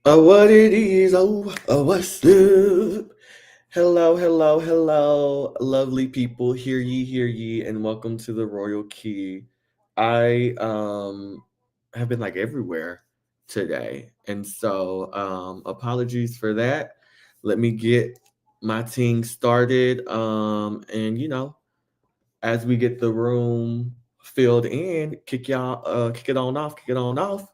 Oh, what it is, what's up? Hello, hello, hello, lovely people. Hear ye, and welcome to the Royal Key. I have been like everywhere today, and so apologies for that. Let me get my team started. And as we get the room filled in, kick it on off, kick it on off.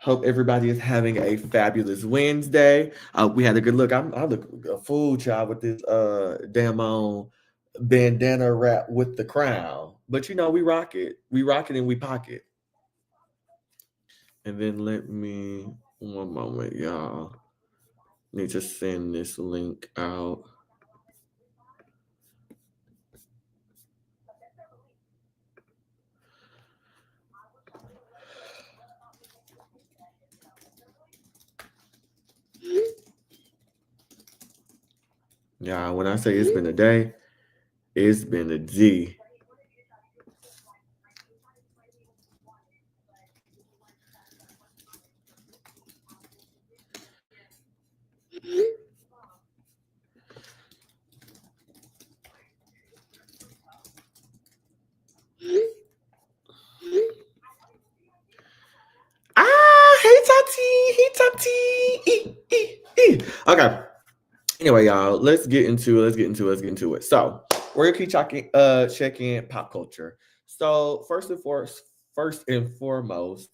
Hope everybody is having a fabulous Wednesday. We had a good look. I look a fool child with this damn on bandana wrap with the crown. But we rock it, and we pocket. And then let me one moment, y'all. Need to send this link out. Yeah, when I say it's been a day, it's been a D. Hey Tati, hey Tati. Okay. Anyway, y'all, let's get into it. So we're gonna keep checking pop culture. So first and foremost,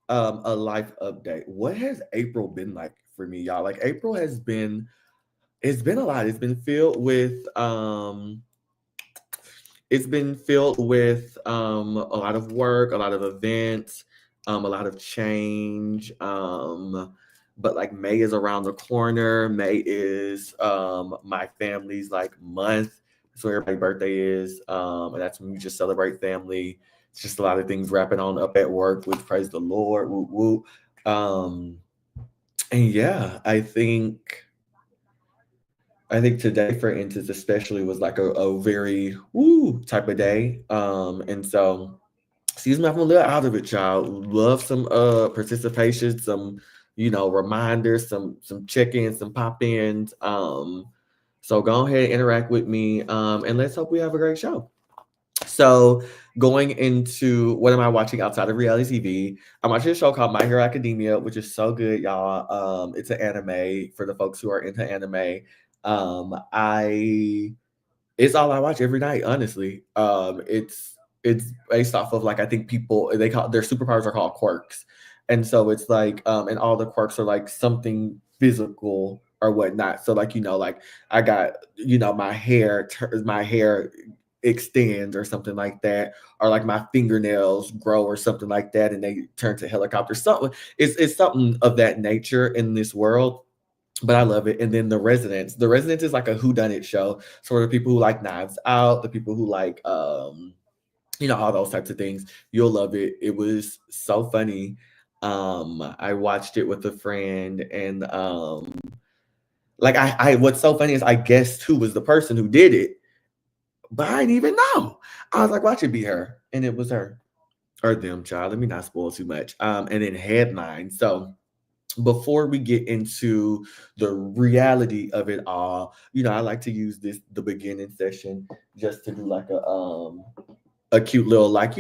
a life update. What has April been like for me, y'all? Like April it's been a lot. It's been filled with a lot of work, a lot of events, a lot of change. But like May is around the corner. May is my family's like month. That's where everybody's birthday is. And that's when we just celebrate family. It's just a lot of things wrapping on up at work, which praise the Lord. Woo woo. Um, and yeah, I think today, for instance, especially was like a very woo type of day. And so excuse me, I'm a little out of it, child. Love some participation, some, reminders, some check-ins, some pop-ins. So go ahead and interact with me. And let's hope we have a great show. So going into what am I watching outside of reality TV? I'm watching a show called My Hero Academia, which is so good, y'all. It's an anime for the folks who are into anime. I It's all I watch every night, honestly. It's based off of like I think people they call their superpowers are called quirks, and so it's like and all the quirks are like something physical or whatnot. So like like I got my hair extends or something like that, or like my fingernails grow or something like that, and they turn to helicopters. Something it's something of that nature in this world, but I love it. And then The Residents. The Residents is like a whodunit show. So for the people who like Knives Out, the people who like all those types of things, you'll love it. It was so funny. I watched it with a friend, and like I what's so funny is I guessed who was the person who did it, but I didn't even know. I was like, watch it be her. And it was her. Or them, child. Let me not spoil too much. And then Headline. So before we get into the reality of it all, I like to use the beginning session just to do like a cute little like,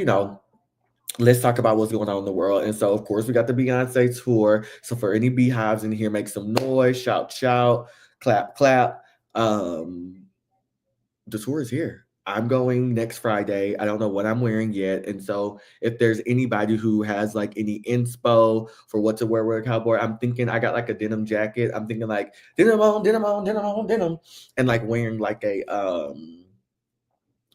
let's talk about what's going on in the world. And so of course we got the Beyonce tour. So for any beehives in here, make some noise, shout, shout, clap, clap. Um, the tour is here. I'm going next Friday. I don't know what I'm wearing yet. And so if there's anybody who has like any inspo for what to wear with a cowboy, I'm thinking I got like a denim jacket. I'm thinking like denim on, denim on, denim on, denim. And like wearing like a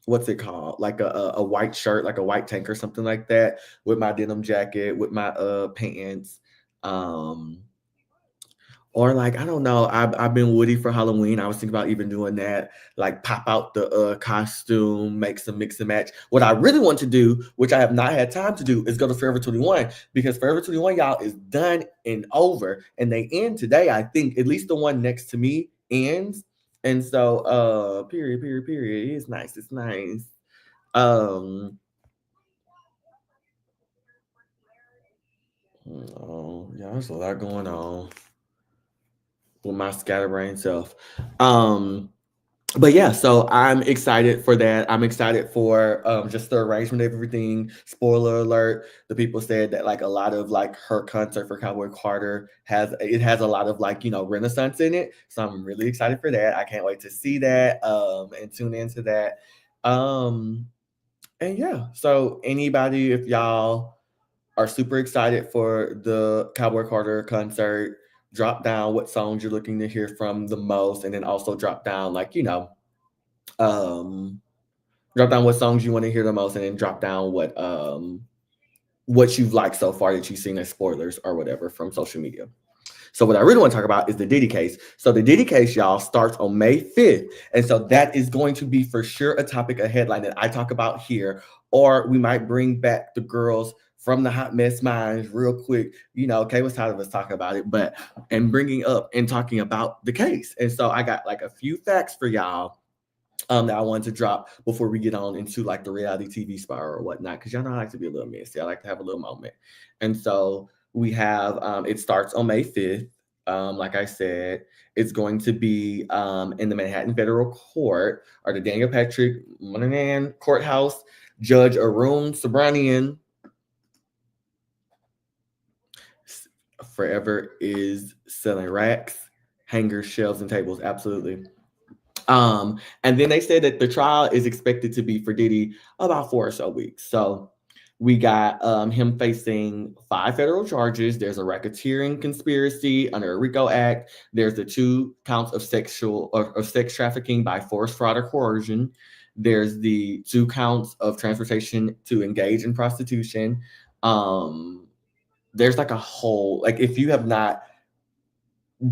what's it called? Like a white shirt, like a white tank or something like that, with my denim jacket, with my pants. Um or like I don't know, I've been Woody for Halloween. I was thinking about even doing that, like pop out the costume, make some mix and match. What I really want to do, which I have not had time to do, is go to Forever 21 because Forever 21, y'all, is done and over, and they end today. I think at least the one next to me ends, and so period, period, period. It's nice. It's nice. Um, Oh, yeah, there's a lot going on with my scatterbrain self. Um, but yeah, so I'm excited for that. I'm excited for just the arrangement of everything. Spoiler alert: the people said that like a lot of like her concert for Cowboy Carter has a lot of like Renaissance in it. So I'm really excited for that. I can't wait to see that and tune into that. Um, and yeah, so anybody, if y'all are super excited for the Cowboy Carter concert, drop down what songs you're looking to hear from the most, and then also drop down like um drop down what songs you want to hear the most, and then drop down what you've liked so far that you've seen as spoilers or whatever from social media. So what I really want to talk about is the Diddy case. So the Diddy case, y'all, starts on May 5th. And so that is going to be for sure a topic, a headline that I talk about here. Or we might bring back the girls from the Hot Mess Minds real quick. Kay was tired of us talking about it, and bringing up and talking about the case. And so I got like a few facts for y'all that I wanted to drop before we get on into like the reality TV spiral or whatnot. Because y'all know I like to be a little messy. I like to have a little moment. And so we have it starts on May 5th. Like I said, it's going to be in the Manhattan Federal Court or the Daniel Patrick Moynihan Courthouse. Judge Arun Subramanian forever is selling racks, hangers, shelves, and tables. Absolutely. And then they said that the trial is expected to be for Diddy about 4 or so weeks. So we got him facing 5 federal charges. There's a racketeering conspiracy under a RICO Act. There's the 2 counts of sex trafficking by force, fraud, or coercion. There's the 2 counts of transportation to engage in prostitution. There's like a whole like if you have not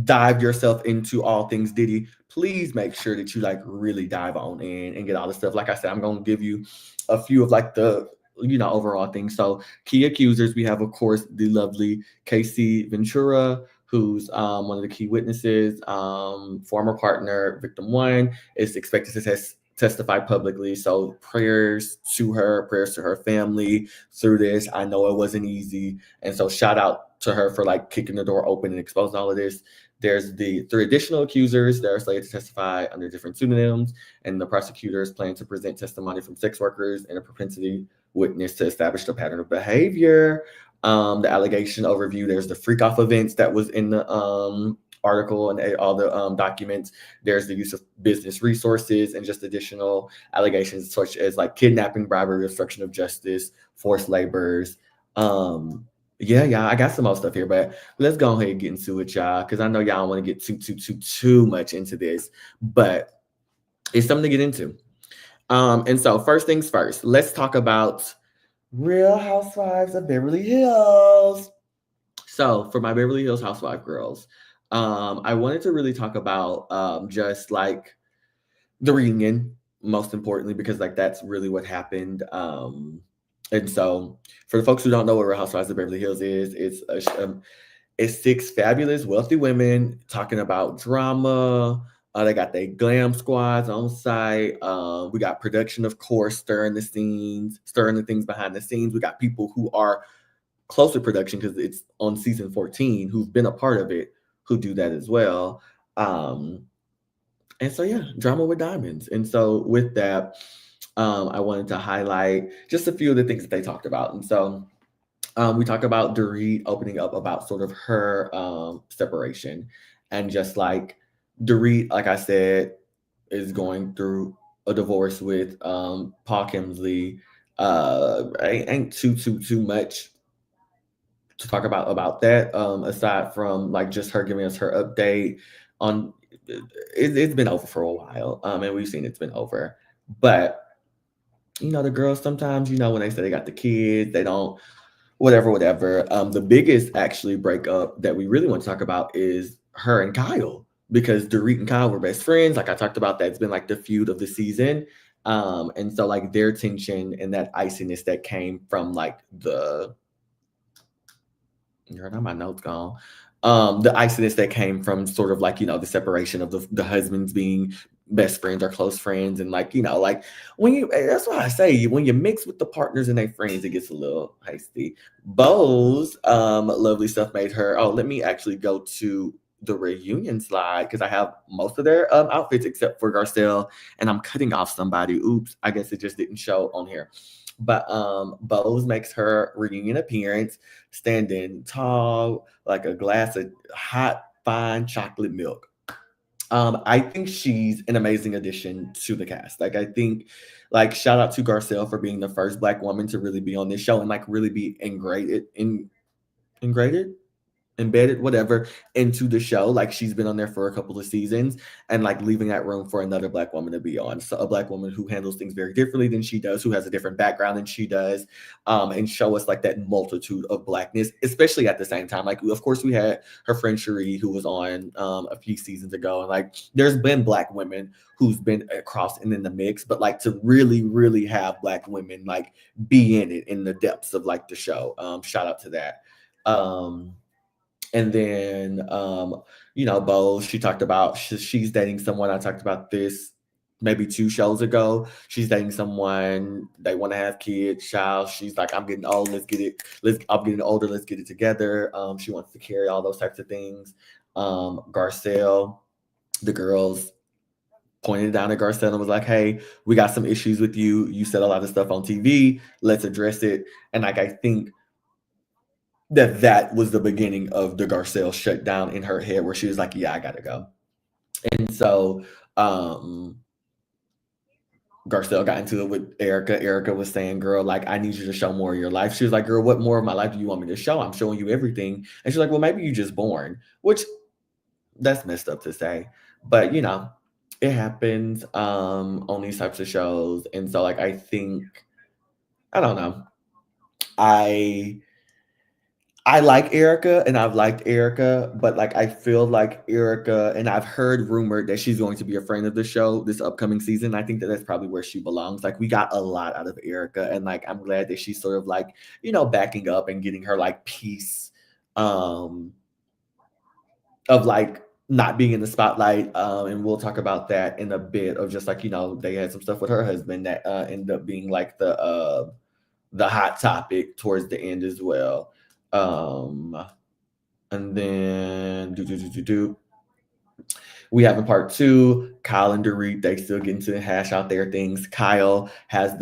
dive yourself into all things Diddy, please make sure that you like really dive on in and get all the stuff. Like I said, I'm gonna give you a few of like the overall things. So key accusers, we have of course the lovely Casey Ventura, who's one of the key witnesses. Former partner, victim one, is expected to testify publicly. So prayers to her family through this. I know it wasn't easy, and so shout out to her for like kicking the door open and exposing all of this. There's the 3 additional accusers that are slated to testify under different pseudonyms, and the prosecutors plan to present testimony from sex workers and a propensity witness to establish the pattern of behavior. The allegation overview, there's the freak off events that was in the article and all the documents. There's the use of business resources and just additional allegations such as like kidnapping, bribery, obstruction of justice, forced labors. Yeah, I got some more stuff here, but let's go ahead and get into it, y'all, because I know y'all don't want to get too much into this, but it's something to get into. And so first things first, let's talk about Real Housewives of Beverly Hills. So for my Beverly Hills Housewife girls, I wanted to really talk about just like the reunion, most importantly, because like that's really what happened. And so for the folks who don't know what Real Housewives of Beverly Hills is, it's 6 fabulous, wealthy women talking about drama. They got their glam squads on site. We got production, of course, stirring the things behind the scenes. We got people who are close to production because it's on season 14, who've been a part of it, who do that as well. And so, yeah, drama with diamonds. And so with that, I wanted to highlight just a few of the things that they talked about. And so we talked about Dorit opening up about sort of her separation, and just like Dorit, like I said, is going through a divorce with Paul Kemsley. Ain't too much to talk about that. Aside from like just her giving us her update on it's been over for a while. And we've seen it's been over. But the girls sometimes, when they say they got the kids, they don't whatever. The biggest actually breakup that we really want to talk about is her and Kyle, because Dorit and Kyle were best friends. Like I talked about, that's been like the feud of the season. And so like their tension and that iciness that came from like now my notes gone. The iciness that came from sort of like, the separation of the husbands being best friends or close friends, and like, like when you that's why I say when you mix with the partners and their friends, it gets a little hasty. Bo's lovely stuff made her. Oh, let me actually go to the reunion slide because I have most of their outfits except for Garcelle, and I'm cutting off somebody. Oops, I guess it just didn't show on here. But Bo's makes her reunion appearance, standing tall like a glass of hot, fine chocolate milk. I think she's an amazing addition to the cast. Like, I think, like, shout out to Garcelle for being the first Black woman to really be on this show and like really be ingrated, embedded, whatever, into the show. Like, she's been on there for a couple of seasons and like leaving that room for another Black woman to be on. So a Black woman who handles things very differently than she does, who has a different background than she does, and show us like that multitude of Blackness, especially at the same time. Like, of course, we had her friend Cherie, who was on a few seasons ago, and like there's been Black women who's been across and in the mix, but like to really, really have Black women like be in it in the depths of like the show. Shout out to that. And then, Bo, she talked about she's dating someone. I talked about this maybe 2 shows ago. She's dating someone. They want to have kids, child. She's like, I'm getting old. Let's get it. I'm getting older. Let's get it together. She wants to carry all those types of things. Garcelle, the girls pointed down at Garcelle and was like, hey, we got some issues with you. You said a lot of stuff on TV. Let's address it. And like, I think that was the beginning of the Garcelle shutdown in her head where she was like, yeah, I gotta go. And so Garcelle got into it with Erika. Erika was saying, girl, like, I need you to show more of your life. She was like, girl, what more of my life do you want me to show? I'm showing you everything. And she's like, well, maybe you just born, which that's messed up to say. But it happens on these types of shows. And so like I think, I don't know. I like Erika and I've liked Erika, but like I feel like Erika, and I've heard rumored that she's going to be a friend of the show this upcoming season. I think that that's probably where she belongs. Like, we got a lot out of Erika, and like I'm glad that she's sort of like, backing up and getting her like piece of like not being in the spotlight. And we'll talk about that in a bit, of just like, they had some stuff with her husband that ended up being like the hot topic towards the end as well. And then we have in part 2, Kyle and Dorit, they still getting to hash out their things. Kyle has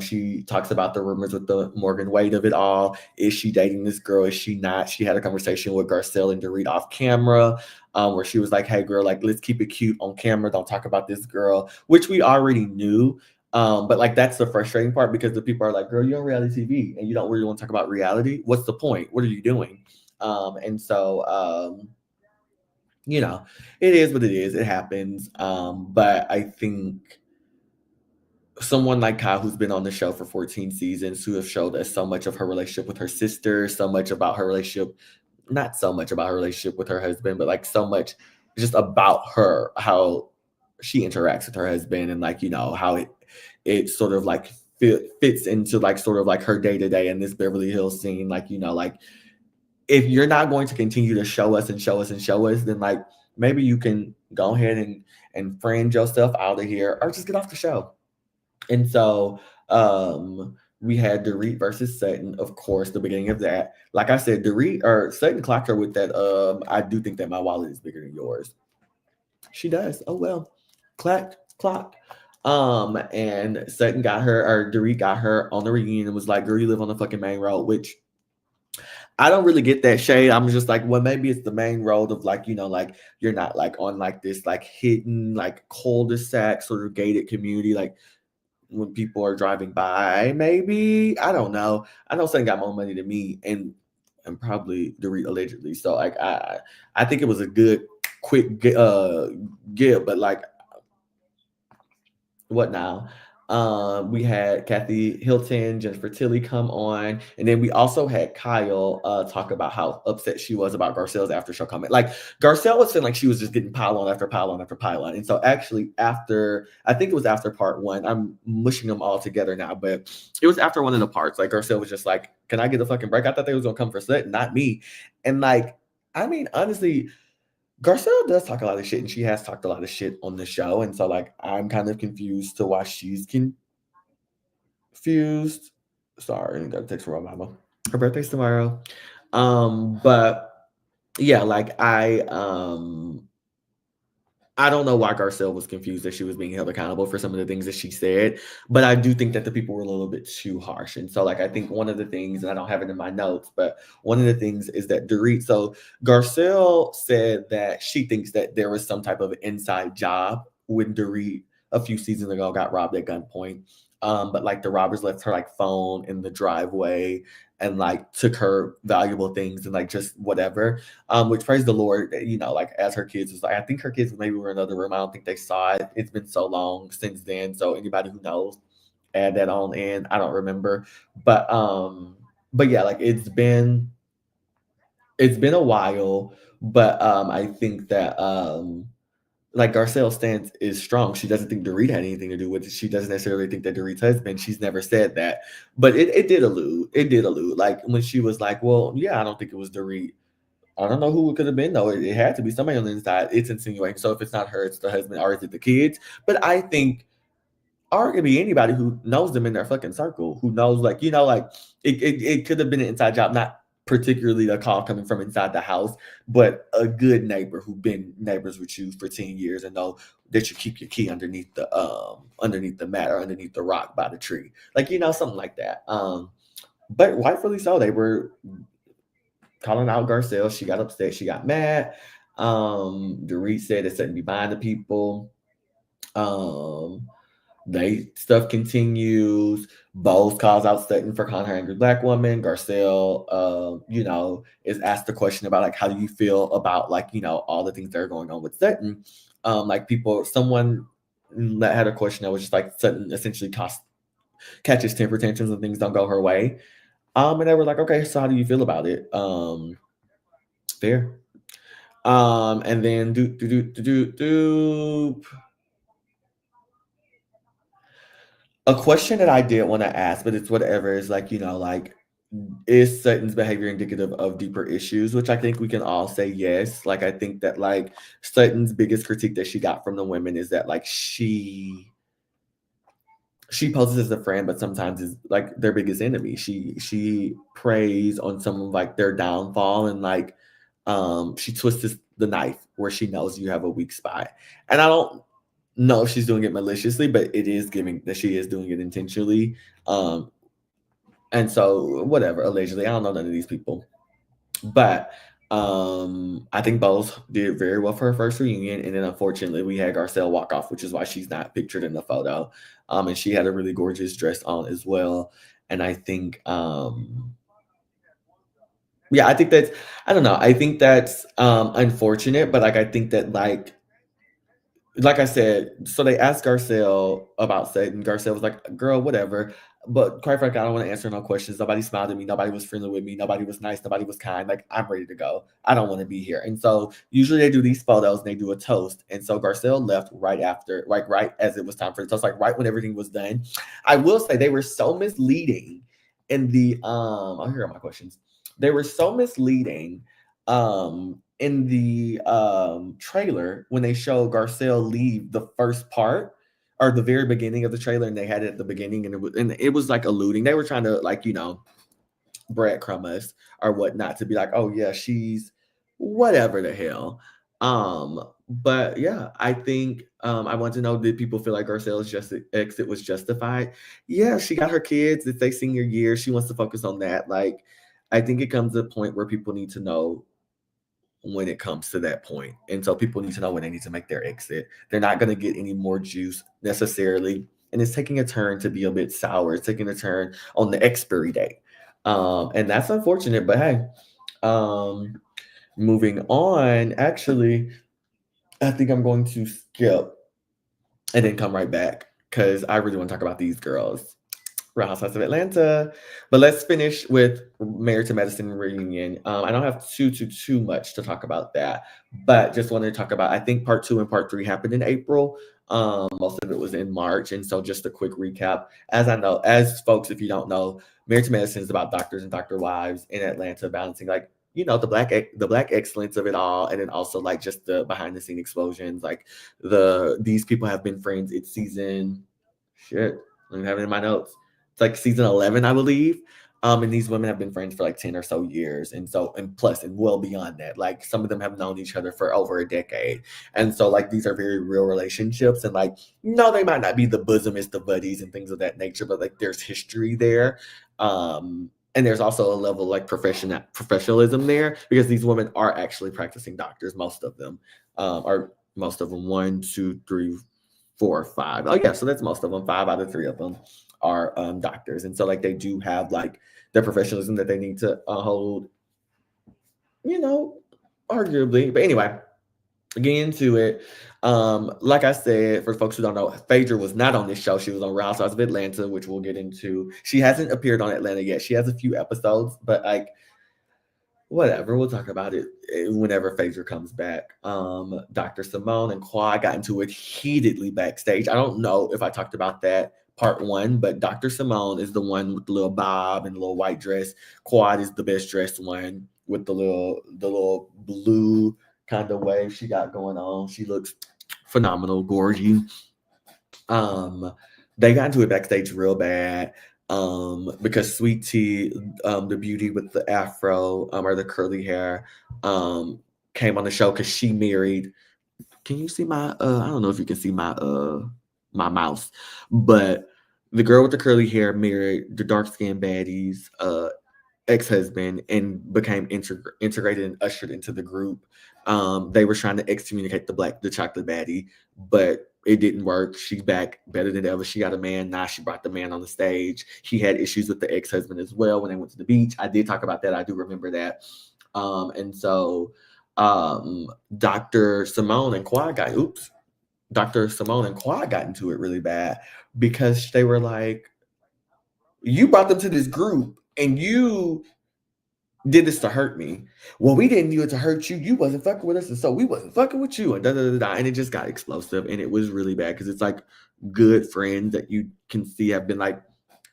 she talks about the rumors with the Morgan Wade of it all. Is she dating this girl? Is she not? She had a conversation with Garcelle and Dorit off camera, where she was like, hey girl, like, let's keep it cute on camera. Don't talk about this girl, which we already knew. But like, that's the frustrating part, because the people are like, girl, you're on reality TV and you don't really want to talk about reality. What's the point? What are you doing? And so, it is what it is. It happens. But I think someone like Kyle, who's been on the show for 14 seasons, who have showed us so much of her relationship with her sister, so much about her relationship, not so much about her relationship with her husband, but like so much just about her, how she interacts with her husband, and like, how it sort of like fits into like sort of like her day-to-day in this Beverly Hills scene. Like, like, if you're not going to continue to show us and show us and show us, then like maybe you can go ahead and friend yourself out of here, or just get off the show. And so we had Dorit versus Sutton, of course, the beginning of that. Like I said, Sutton clocked her with that. I do think that my wallet is bigger than yours. She does. Oh well. Clock. And Sutton got her, or Dorit got her on the reunion and was like, girl, you live on the fucking main road, which I don't really get that shade. I'm just like, well, maybe it's the main road of like, like you're not like on like this like hidden like cul-de-sac sort of gated community, like when people are driving by, maybe. I don't know. I know Sutton got more money than me, and probably Dorit allegedly. So like I think it was a good quick give, but like, what now? We had Kathy Hilton, Jennifer Tilly come on, and then we also had Kyle talk about how upset she was about Garcelle's after show comment. Like, Garcelle was feeling like she was just getting pile on after pile on after pile on. And so actually I think it was after part 1. I'm mushing them all together now, but it was after one of the parts. Like, Garcelle was just like, can I get a fucking break? I thought they was gonna come for Sutton, not me. And like, I mean, honestly, Garcelle does talk a lot of shit, and she has talked a lot of shit on the show, and so like I'm kind of confused to why she's confused. Sorry, I got a text from my mama. Her birthday's tomorrow. But yeah, like I don't know why Garcelle was confused that she was being held accountable for some of the things that she said, but I do think that the people were a little bit too harsh. And so, like, I think one of the things, and I don't have it in my notes, but one of the things is that Dorit, so Garcelle said that she thinks that there was some type of inside job when Dorit a few seasons ago got robbed at gunpoint. But like the robbers left her like phone in the driveway and like took her valuable things and like just whatever. Which praise the Lord, like as her kids was like, I think her kids maybe were in another room. I don't think they saw it. It's been so long since then. So anybody who knows, add that on in. I don't remember. But yeah, like it's been a while, but I think that like Garcelle's stance is strong. She doesn't think Dorit had anything to do with it. She doesn't necessarily think that Dorit's husband. She's never said that, but it did allude. It did allude. Like when she was like, "Well, yeah, I don't think it was Dorit." I don't know who it could have been though. It had to be somebody on the inside. It's insinuating. So if it's not her, it's the husband, or is it the kids? But I think, or it could be anybody who knows them in their fucking circle, who knows, like, like it could have been an inside job, not particularly the call coming from inside the house, but a good neighbor who been neighbors with you for 10 years and know that you keep your key underneath the mat or underneath the rock by the tree. Like, something like that. But rightfully so, they were calling out Garcelle. She got upset, she got mad. Dorit said it shouldn't be buying the people. They stuff continues. Bowles calls out Sutton for calling her angry black woman. Garcelle, is asked a question about like, how do you feel about like, all the things that are going on with Sutton? Like someone that had a question that was just like Sutton essentially catches temper tantrums and things don't go her way. And they were like, okay, so how do you feel about it? Fair. And then a question that I did want to ask, but it's whatever, is like, like, is Sutton's behavior indicative of deeper issues? Which I think we can all say yes. Like, I think that like Sutton's biggest critique that she got from the women is that like she poses as a friend, but sometimes is like their biggest enemy. She preys on some of like their downfall, and like she twists the knife where she knows you have a weak spot. And I don't know if she's doing it maliciously, but it is giving that she is doing it intentionally. And so whatever, allegedly, I don't know none of these people. But I think both did very well for her first reunion, and then unfortunately we had Garcelle walk off, which is why she's not pictured in the photo. And she had a really gorgeous dress on as well. And I think yeah, I think that's, I don't know. I think that's unfortunate, but like I think that like I said, so they asked Garcelle about Satan. Garcelle was like, "Girl, whatever." But quite frankly, I don't want to answer no questions. Nobody smiled at me. Nobody was friendly with me. Nobody was nice. Nobody was kind. Like, I'm ready to go. I don't want to be here. And so usually they do these photos and they do a toast. And so Garcelle left right after, like right as it was time for the toast, like right when everything was done. I will say they were so misleading in the I'll hear all my questions. They were so misleading in the trailer when they show Garcelle leave the first part or the very beginning of the trailer, and they had it at the beginning, and it was like alluding. They were trying to like breadcrumb us or whatnot to be like, oh yeah, she's whatever the hell. But yeah, I think I want to know, did people feel like Garcelle's exit was justified? Yeah, she got her kids. It's their senior year. She wants to focus on that. Like, I think it comes to a point where people need to know when it comes to that point. And so people need to know when they need to make their exit. They're not going to get any more juice necessarily. And it's taking a turn to be a bit sour. It's taking a turn on the expiry date. And that's unfortunate, but hey, moving on, actually, I think I'm going to skip and then come right back because I really want to talk about these girls. Real Housewives of Atlanta. But let's finish with Married to Medicine reunion. I don't have too much to talk about that, but just wanted to talk about, I think part 2 and part 3 happened in April. Most of it was in March. And so just a quick recap. As folks, if you don't know, Married to Medicine is about doctors and doctor wives in Atlanta balancing like, the black excellence of it all, and then also like just the behind the scene explosions. Like these people have been friends. It's season shit. I don't have it in my notes. It's like season 11, I believe. And these women have been friends for like 10 or so years. And so, and plus, and well beyond that, like some of them have known each other for over a decade. And so, like, these are very real relationships. And like, no, they might not be the bosomest of buddies and things of that nature, but like there's history there. And there's also a level of like professionalism there because these women are actually practicing doctors, most of them. Are most of them one, two, three, 4 or 5. Oh yeah, so that's most of them. 5 out of 3 of them are doctors, and so like they do have like their professionalism that they need to hold, you know, arguably. But anyway, getting into it. Like I said, for folks who don't know, Phaedra was not on this show. She was on Real Housewives of Atlanta, which we'll get into. She hasn't appeared on Atlanta yet. She has a few episodes, but like whatever, we'll talk about it whenever Phaedra comes back. Dr. Simone and Quad got into it heatedly backstage. I don't know if I talked about that part 1, but Dr. Simone is the one with the little bob and the little white dress. Quad is the best dressed one with the little blue kind of wave she got going on. She looks phenomenal, gorgeous. They got into it backstage real bad because Sweet Tea, the beauty with the afro or the curly hair, came on the show because she married. Can you see my? I don't know if you can see my mouse, but the girl with the curly hair married the dark skinned baddies ex-husband and became integrated and ushered into the group. They were trying to excommunicate the chocolate baddie, but it didn't work. She's back better than ever. She got a man. Now she brought the man on the stage. He had issues with the ex-husband as well when they went to the beach. I did talk about that. I do remember that. And so Dr. Simone and Quad got into it really bad because they were like, you brought them to this group and you did this to hurt me. Well, we didn't do it to hurt you. You wasn't fucking with us, and so we wasn't fucking with you. And da da da da. And it just got explosive, and it was really bad because it's like good friends that you can see have been like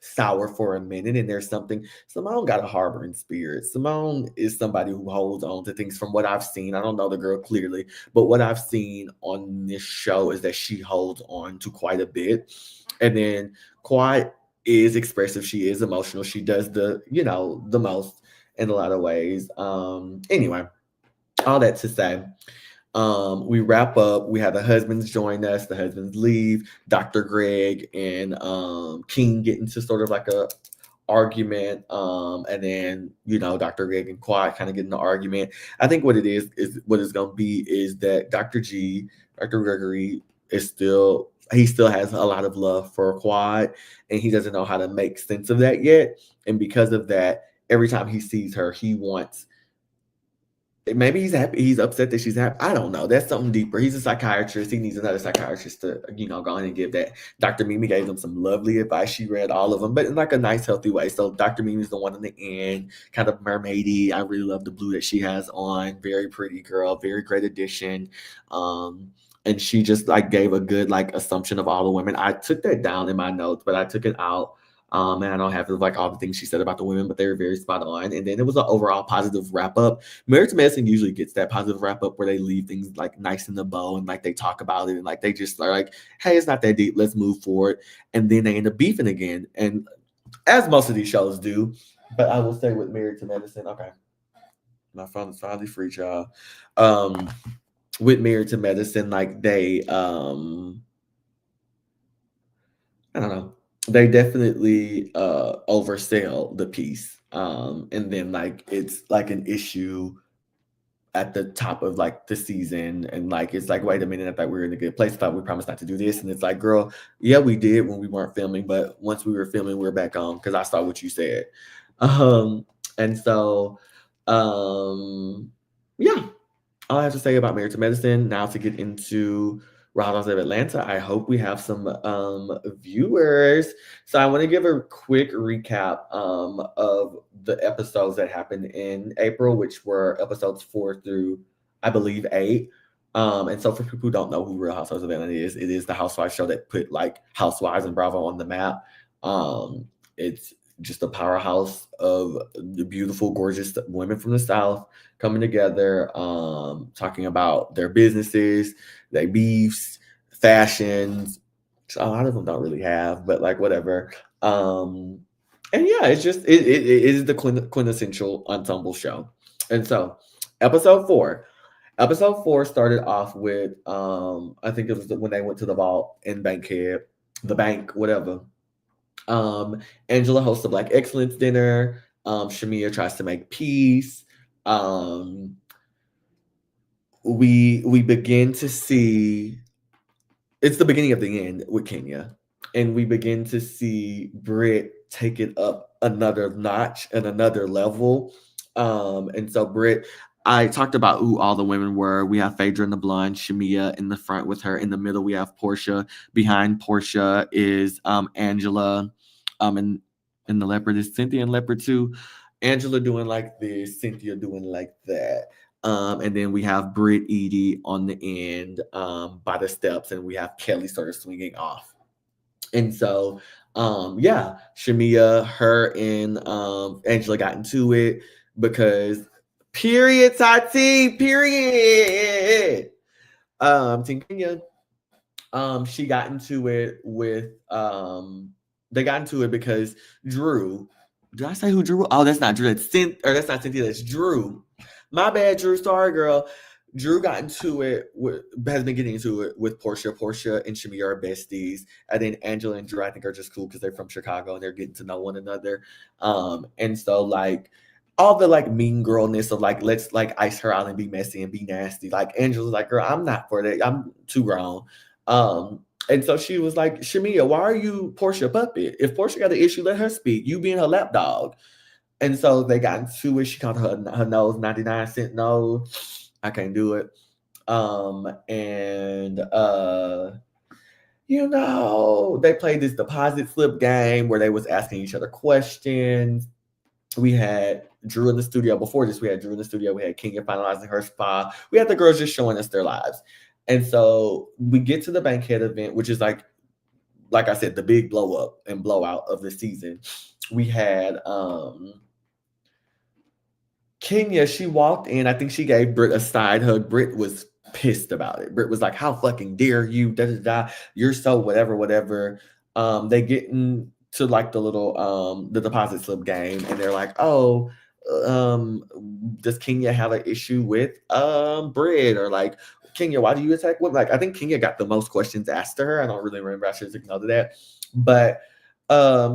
sour for a minute, and there's something. Simone got a harboring spirit. Simone is somebody who holds on to things. From what I've seen, I don't know the girl clearly, but what I've seen on this show is that she holds on to quite a bit, and then quite is expressive. She is emotional. She does the most in a lot of ways. Anyway, all that to say, we wrap up. We have the husbands join us. The husbands leave. Dr. Greg and King get into sort of like a argument, and then Dr. Greg and Quad kind of get in the argument. I think what it is what it's going to be is that Dr. Gregory he still has a lot of love for Quad, and he doesn't know how to make sense of that yet. And because of that, every time he sees her, he wants. Maybe he's happy. He's upset that she's happy. I don't know. That's something deeper. He's a psychiatrist. He needs another psychiatrist to, go in and give that. Dr. Mimi gave him some lovely advice. She read all of them, but in like a nice, healthy way. So Dr. Mimi's the one in the end, kind of mermaidy. I really love the blue that she has on. Very pretty girl. Very great addition. And she just like gave a good like assumption of all the women. I took that down in my notes, but I took it out. And I don't have like all the things she said about the women, but they were very spot on. And then it was an overall positive wrap up. Married to Medicine usually gets that positive wrap up where they leave things like nice in the bow and like they talk about it and like they just are like, hey, it's not that deep. Let's move forward. And then they end up beefing again. And as most of these shows do, but I will say with Married to Medicine, okay, my phone is finally free, y'all. With Married to Medicine, like they, I don't know. They definitely oversell the piece. And then like it's like an issue at the top of like the season, and like it's like, wait a minute, I thought we were in a good place. I thought we promised not to do this. And it's like, girl, yeah, we did when we weren't filming, but once we were filming, we're back on because I saw what you said. And so yeah, all I have to say about Married to Medicine. Now to get into Real Housewives of Atlanta, I hope we have some viewers. So I want to give a quick recap of the episodes that happened in April, which were episodes 4 through, I believe, 8. And so for people who don't know who Real Housewives of Atlanta is, it is the Housewives show that put like Housewives and Bravo on the map. It's just a powerhouse of the beautiful, gorgeous women from the South coming together, talking about their businesses, their beefs, fashions. A lot of them don't really have, but like whatever. And yeah, it's just it is the quintessential ensemble show. And so, episode four. Episode four started off with I think it was when they went to the vault in Bankhead, the bank, whatever. Angela hosts a Black Excellence dinner. Shamia tries to make peace. Um, we begin to see it's the beginning of the end with Kenya, and we begin to see Britt take it up another notch and another level. And so Britt, I talked about who all the women were. We have Phaedra in the blonde, Shamia in the front with her. In the middle, we have Portia. Behind Portia is Angela. And in the leopard is Cynthia and leopard too. Angela doing like this, Cynthia doing like that. And then we have Britt Edie on the end by the steps, and we have Kelly sort of swinging off. And so, yeah, Shamia, her and Angela got into it because period, Tati, period. Team Kenya, she got into it with they got into it because Drew. Did I say who Drew? Oh, that's not Drew. That's not Cynthia. That's Drew. My bad, Drew. Sorry, girl. Drew got into it has been getting into it with Portia. Portia and Shamia are besties, and then Angela and Drew I think are just cool because they're from Chicago and they're getting to know one another. And so like all the like mean girlness of like let's like ice her out and be messy and be nasty. Like Angela's like, girl, I'm not for that. I'm too grown. And so she was like, Shamia, why are you Portia puppet? If Portia got an issue, let her speak. You being her lapdog. And so they got into it. She called her nose 99-cent nose. I can't do it. You know, they played this deposit slip game where they was asking each other questions. We had Drew in the studio. Before this, we had Drew in the studio. We had Kenya finalizing her spa. We had the girls just showing us their lives. And so we get to the Bankhead event, which is like I said, the big blow up and blowout of the season. We had Kenya, she walked in. I think she gave Britt a side hug. Britt was pissed about it. Britt was like, how fucking dare you? Da, da, da. You're so whatever, whatever. They get into like the little the deposit slip game, and they're like, oh, does Kenya have an issue with Britt? Or like, Kenya, why do you attack women? Like, I think Kenya got the most questions asked to her. I don't really remember. I should have taken note of that. But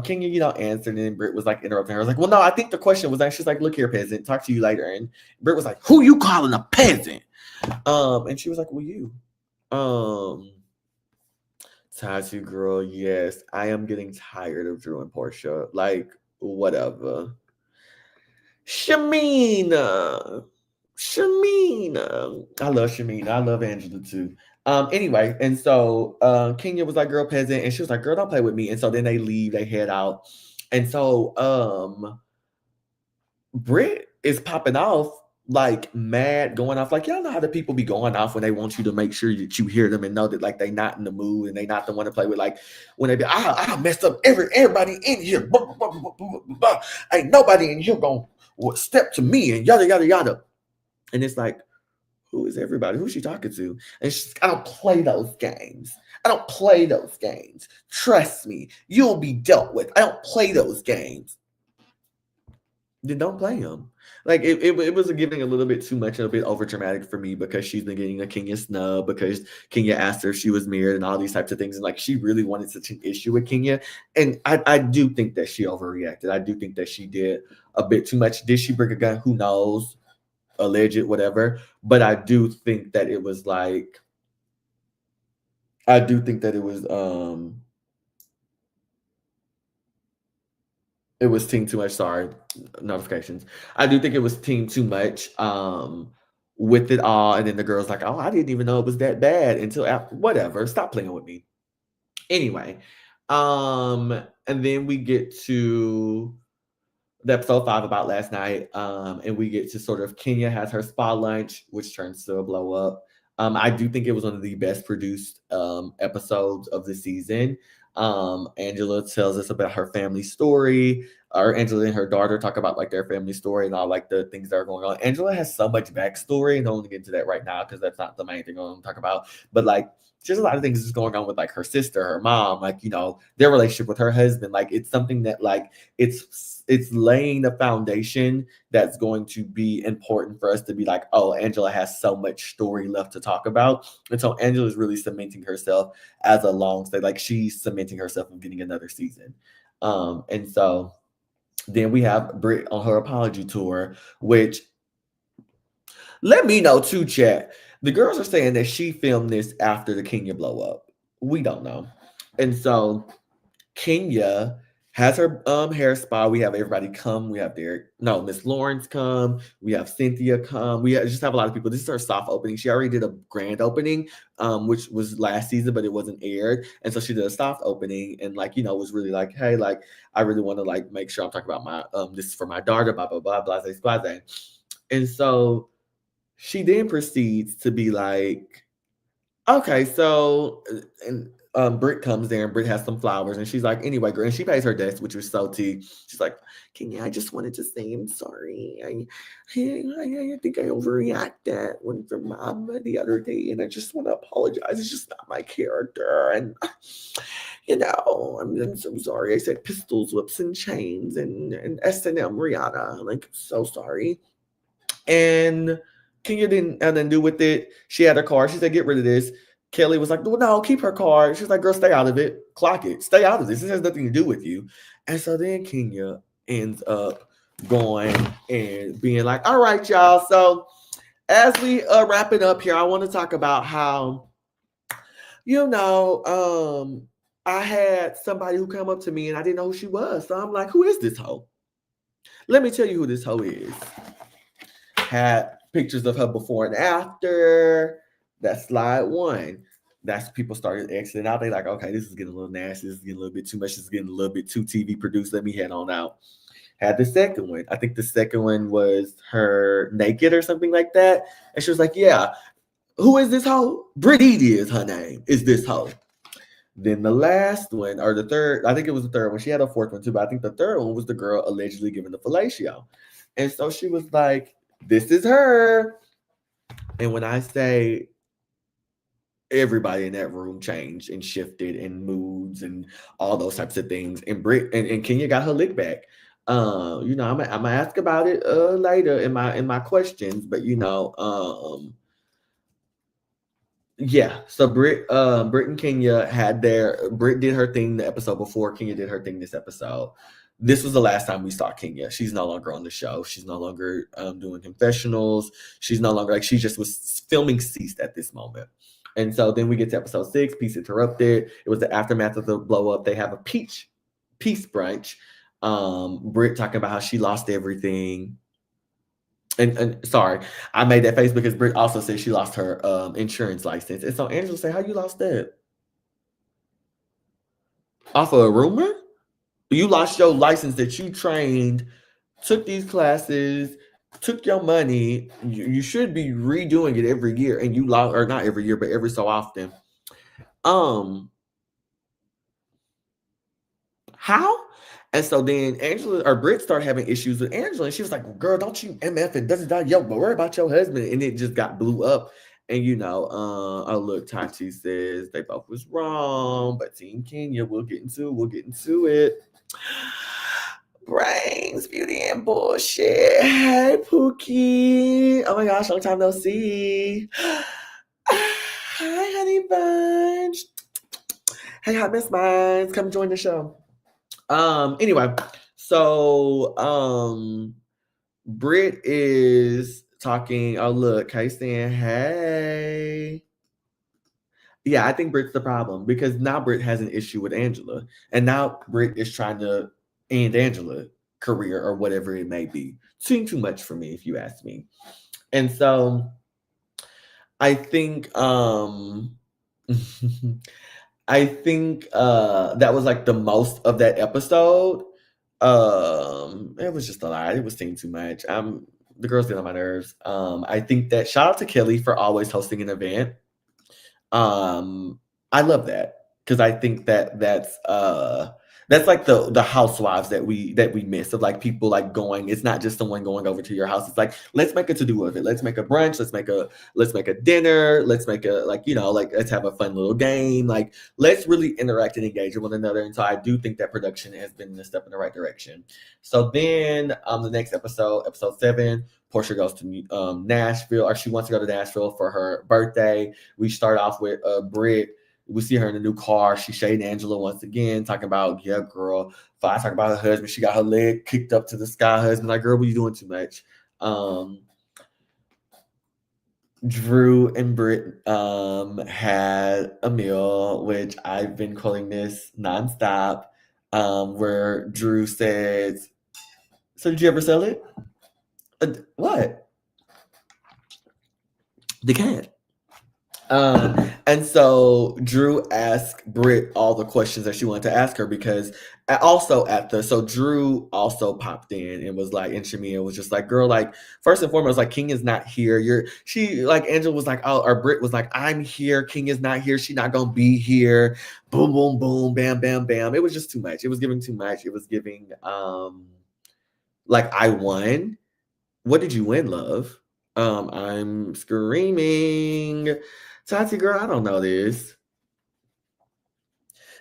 Kenya, you know, answered, and Britt was like interrupting her. I was like, well, no, I think the question was actually like, look here, peasant, talk to you later. And Britt was like, who you calling a peasant? And she was like, well, you. Tatu girl, yes, I am getting tired of Drew and Portia. Like, whatever. Shamina. I love Shamina. I love Angela too. Anyway, and so Kenya was like, girl, peasant, and she was like, girl, don't play with me. And so then they leave, they head out. And so Britt is popping off like mad, going off. Like, y'all know how the people be going off when they want you to make sure that you hear them and know that like they not in the mood and they not the one to play with. Like when they be, I messed up everybody in here. Blah, blah, blah, blah, blah, blah. Ain't nobody in here gonna step to me and yada yada yada. And it's like, who is everybody? Who's she talking to? And she's like, I don't play those games. I don't play those games. Trust me, you'll be dealt with. I don't play those games. Then don't play them. Like it was giving a little bit too much and a bit over dramatic for me because she's been getting a Kenya snub because Kenya asked her if she was married and all these types of things. And like she really wanted such an issue with Kenya. And I do think that she overreacted. I do think that she did a bit too much. Did she bring a gun? Who knows? Alleged, whatever. But I do think that it was like, I do think that it was team too much. Sorry, notifications. I do think it was team too much with it all. And then the girl's like, oh, I didn't even know it was that bad until after. Whatever. Stop playing with me. Anyway, and then we get to the episode 5 about last night, and we get to sort of Kenya has her spa lunch, which turns to a blow up. I do think it was one of the best produced episodes of the season. Angela tells us about her family story, or Angela and her daughter talk about like their family story and all like the things that are going on. Angela has so much backstory, and I don't want to get into that right now because that's not the main thing I want to talk about. But like, there's a lot of things that's going on with like her sister, her mom, like their relationship with her husband. Like, it's something that like it's laying the foundation that's going to be important for us to be like, oh, Angela has so much story left to talk about. And so Angela is really cementing herself as a long stay. Like, she's cementing herself of getting another season. And so then we have Britt on her apology tour, which, let me know too, chat. The girls are saying that she filmed this after the Kenya blow up. We don't know. And so Kenya has her hair spa. We have everybody come. We have Miss Lawrence come. We have Cynthia come. Just have a lot of people. This is her soft opening. She already did a grand opening, which was last season, but it wasn't aired. And so she did a soft opening, and was really like, hey, like, I really want to like make sure I'm talking about my this is for my daughter, blah blah blah, blase blase. And so she then proceeds to be like, okay, so, and Britt comes there, and Britt has some flowers, and she's like, anyway, girl, and she pays her debts, which was so tea. She's like, Kenya, I just wanted to say I'm sorry. I think I overreacted when for mom the other day, and I just want to apologize. It's just not my character, and I'm so sorry. I said pistols, whips, and chains, and S&M Rihanna. Like, so sorry. And Kenya didn't have nothing to do with it. She had her card. She said, get rid of this. Kelly was like, well, no, keep her card. She's like, girl, stay out of it. Clock it. Stay out of this. This has nothing to do with you. And so then Kenya ends up going and being like, all right, y'all. So as we wrap it up here, I want to talk about how, I had somebody who come up to me and I didn't know who she was. So I'm like, who is this hoe? Let me tell you who this hoe is. Had pictures of her before and after. That's slide one. That's people started exiting out. They like, okay, this is getting a little nasty. This is getting a little bit too much. This is getting a little bit too TV produced. Let me head on out. Had the second one. I think the second one was her naked or something like that. And she was like, yeah, who is this hoe? Brittany is her name. Is this hoe? Then the last one, or the third, I think it was the third one. She had a fourth one too, but I think the third one was the girl allegedly given the fellatio. And so she was like, this is her. And when I say everybody in that room changed and shifted and moods and all those types of things, and Britt and Kenya got her lick back. I'm gonna ask about it later in my questions, but yeah. So Britt and Kenya had Britt did her thing the episode before. Kenya did her thing this episode. This was the last time we saw Kenya. She's no longer on the show. She's no longer doing confessionals. She's no longer she just was filming ceased at this moment. And so then we get to episode 6, Peace Interrupted. It was the aftermath of the blow up. They have a peace brunch. Britt talking about how she lost everything. And sorry, I made that face because Britt also said she lost her insurance license. And so Angela said, how you lost that? Off of a rumor? You lost your license that you trained, took these classes, took your money. You should be redoing it every year, and you lost, or not every year, but every so often. How? And so then Angela or Britt started having issues with Angela, and she was like, well, girl, don't you MF and doesn't die, yo, but worry about your husband. And it just got blew up. And oh look, Tati says they both was wrong, but Team Kenya, we'll get into it. Brains, beauty, and bullshit. Hey, Pookie. Oh my gosh, long time no see. Hi, honey bunch. Hey, hot Miss Minds, come join the show. Anyway, so Britt is talking. Oh look, Kay saying, hey. Yeah, I think Britt's the problem because now Britt has an issue with Angela, and now Britt is trying to end Angela's career or whatever it may be. Seemed too much for me, if you ask me. And so I think I think that was like the most of that episode. It was just a lot. It was seeing too much. The girls get on my nerves. I think that shout out to Kelly for always hosting an event. I love that. because I think that's like the housewives that we miss, of like people like going. It's not just someone going over to your house. It's like, let's make a to do of it. Let's make a brunch. Let's make a dinner. Let's make a, like, like, let's have a fun little game. Like, let's really interact and engage with one another. And so I do think that production has been a step in the right direction. So then, the next episode 7, Portia goes to Nashville, or she wants to go to Nashville for her birthday. We start off with Britt. We see her in a new car. She's shading Angela once again, talking about, yeah, girl. Fine, talking about her husband. She got her leg kicked up to the sky. Husband, like, girl, what are you doing too much? Drew and Britt had a meal, which I've been calling this nonstop, where Drew says, so did you ever sell it? What? The cat. And so Drew asked Britt all the questions that she wanted to ask her, because so Drew also popped in and was like, and Shamia was just like, girl, like, first and foremost, like, King is not here. Angela was like, oh, or Britt was like, I'm here. King is not here. She not gonna be here. Boom, boom, boom, bam, bam, bam. It was just too much. It was giving too much. It was giving, like, I won. What did you win, love? I'm screaming. Tati, girl, I don't know this.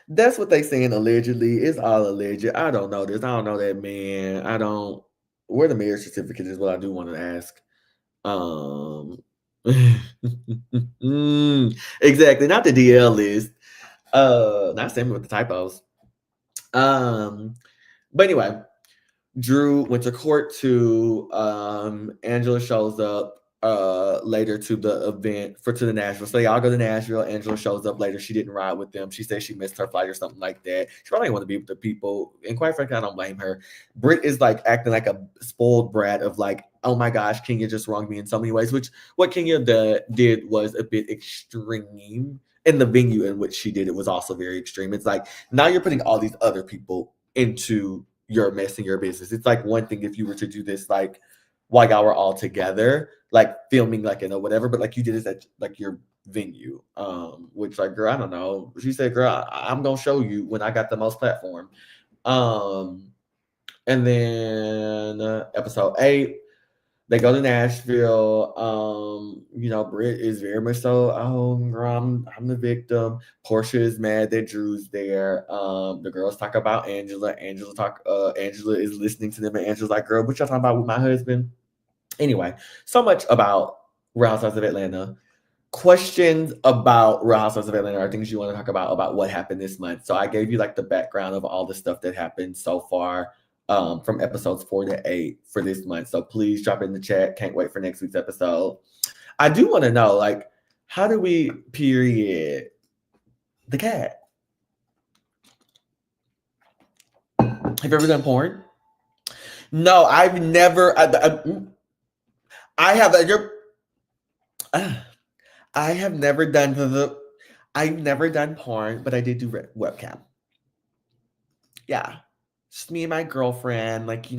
That's what they saying allegedly. It's all alleged. I don't know this. I don't know that man. I don't. Where the marriage certificate is what I do want to ask. Exactly. Not the DL list. Not same with the typos. But anyway, Drew went to court to Angela shows up later to the event to the Nashville. So they all go to Nashville. Angela shows up later. She didn't ride with them. She said she missed her flight or something like that. She probably didn't want to be with the people. And quite frankly, I don't blame her. Britt is like acting like a spoiled brat of like, oh my gosh, Kenya just wronged me in so many ways, which what Kenya did was a bit extreme. And the venue in which she did it was also very extreme. It's like, now you're putting all these other people into your mess and your business. It's like one thing if you were to do this like while y'all were all together, like filming like in a whatever, but like you did this at like your venue, which like, girl, I don't know. She said, girl, I'm gonna show you when I got the most platform. And then episode 8, they go to Nashville. Britt is very much so, oh, girl, I'm the victim. Portia is mad that Drew's there. The girls talk about Angela. Angela is listening to them, and Angela's like, girl, what y'all talking about with my husband? Anyway, so much about Real Housewives of Atlanta. Questions about Real Housewives of Atlanta are things you want to talk about what happened this month. So I gave you like the background of all the stuff that happened so far. From episodes 4 to 8 for this month. So please drop it in the chat. Can't wait for next week's episode. I do want to know, like, how do we period the cat? Have you ever done porn? No, I've never. I have. I have never done I've never done porn, but I did do webcam. Yeah. Just me and my girlfriend, like, we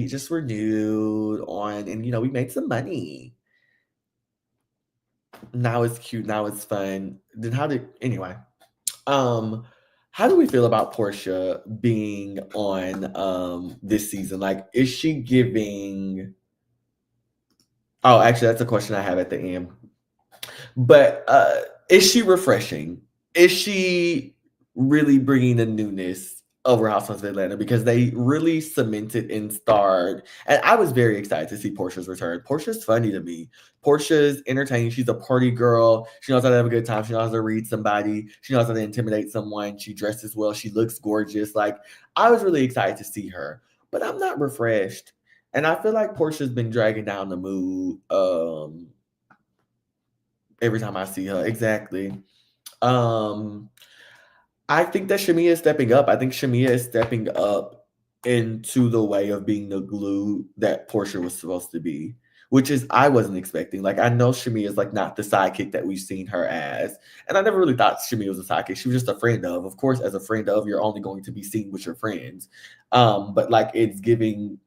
just were nude on, and, we made some money. Now it's cute. Now it's fun. Then anyway, how do we feel about Portia being on, this season? Like, is she giving, oh, actually, that's a question I have at the end. But, is she refreshing? Is she really bringing the newness over Housewives of Atlanta? Because they really cemented and starred. And I was very excited to see Portia's return. Portia's funny to me. Portia's entertaining. She's a party girl. She knows how to have a good time. She knows how to read somebody. She knows how to intimidate someone. She dresses well. She looks gorgeous. Like, I was really excited to see her. But I'm not refreshed. And I feel like Portia's been dragging down the mood every time I see her. Exactly. I think that Shamia is stepping up. I think Shamia is stepping up into the way of being the glue that Portia was supposed to be, which is I wasn't expecting. Like, I know Shamia is like not the sidekick that we've seen her as. And I never really thought Shamia was a sidekick. She was just a friend of. Of course, as a friend of, you're only going to be seen with your friends. But like, it's giving,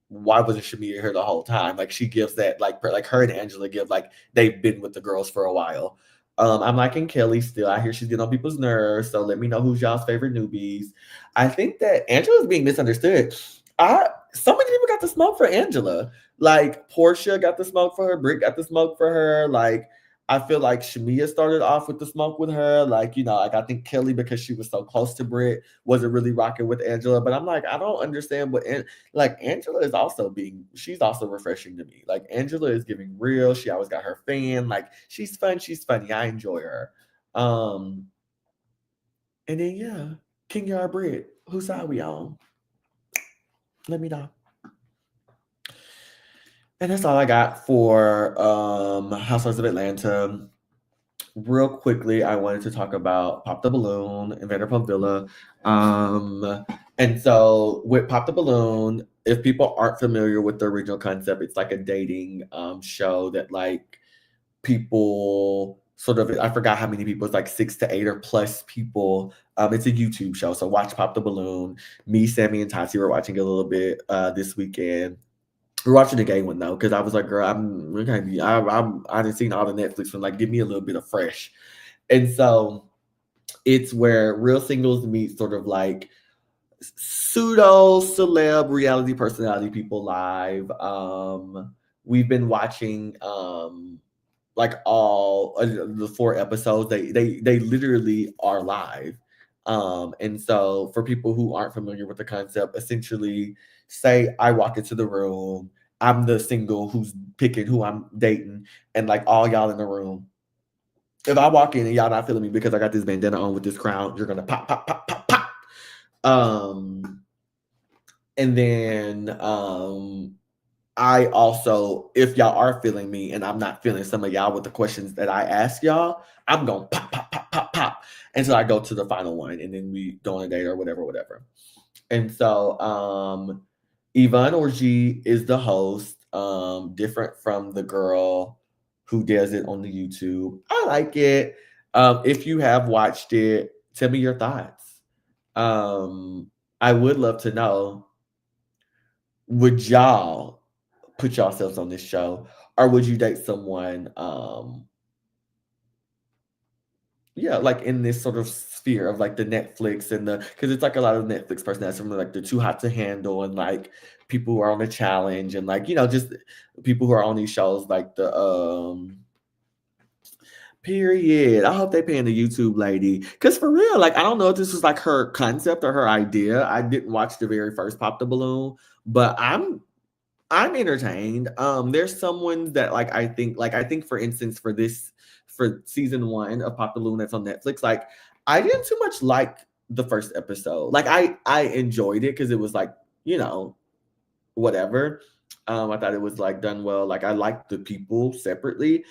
why wasn't Shamia here the whole time? Like, she gives that, like her and Angela give, like, they've been with the girls for a while. I'm liking Kelly still. I hear she's getting on people's nerves. So let me know who's y'all's favorite newbies. I think that Angela's being misunderstood. So many people got the smoke for Angela. Like Portia got the smoke for her, Britt got the smoke for her. Like I feel like Shamia started off with the smoke with her. Like, like I think Kelly, because she was so close to Britt, wasn't really rocking with Angela. But I'm like, I don't understand like Angela is also she's also refreshing to me. Like Angela is giving real. She always got her fan. Like she's fun, she's funny. I enjoy her. And then yeah, King Yard Britt. Whose side we on? Let me know. And that's all I got for Housewives of Atlanta. Real quickly, I wanted to talk about Pop the Balloon and Vanderpump Villa. And so with Pop the Balloon, if people aren't familiar with the original concept, it's like a dating show that like people sort of, I forgot how many people, it's like 6 to 8 or plus people. It's a YouTube show. So watch Pop the Balloon. Me, Sammy, and Tati were watching a little bit this weekend. We're watching the gay one though, because I was like, girl, I didn't seen all the Netflix one. Like, give me a little bit of fresh. And so it's where real singles meet sort of like pseudo celeb reality personality people live. We've been watching like all the 4 episodes. They literally are live. And so for people who aren't familiar with the concept, essentially say I walk into the room, I'm the single who's picking who I'm dating, and like all y'all in the room. If I walk in and y'all not feeling me because I got this bandana on with this crown, you're gonna pop, pop, pop, pop, pop. And then I also, if y'all are feeling me and I'm not feeling some of y'all with the questions that I ask y'all, I'm going pop, pop, pop, pop, pop until I go to the final one, and then we go on a date or whatever. And so Yvonne Orji is the host, different from the girl who does it on the YouTube. I like it. If you have watched it, tell me your thoughts. I would love to know, would y'all put yourselves on this show, or would you date someone like in this sort of sphere of like the Netflix and because it's like a lot of Netflix personalities from like the Too Hot to Handle and like people who are on the challenge and like just people who are on these shows like the period. I hope they paying the YouTube lady, because for real, like I don't know if this was like her concept or her idea. I didn't watch the very first Pop the Balloon, but I'm entertained. There's someone that like I think for instance for season 1 of Pop the Balloon that's on Netflix, like I didn't too much like the first episode. Like I enjoyed it because it was like, whatever. I thought it was like done well. Like I liked the people separately,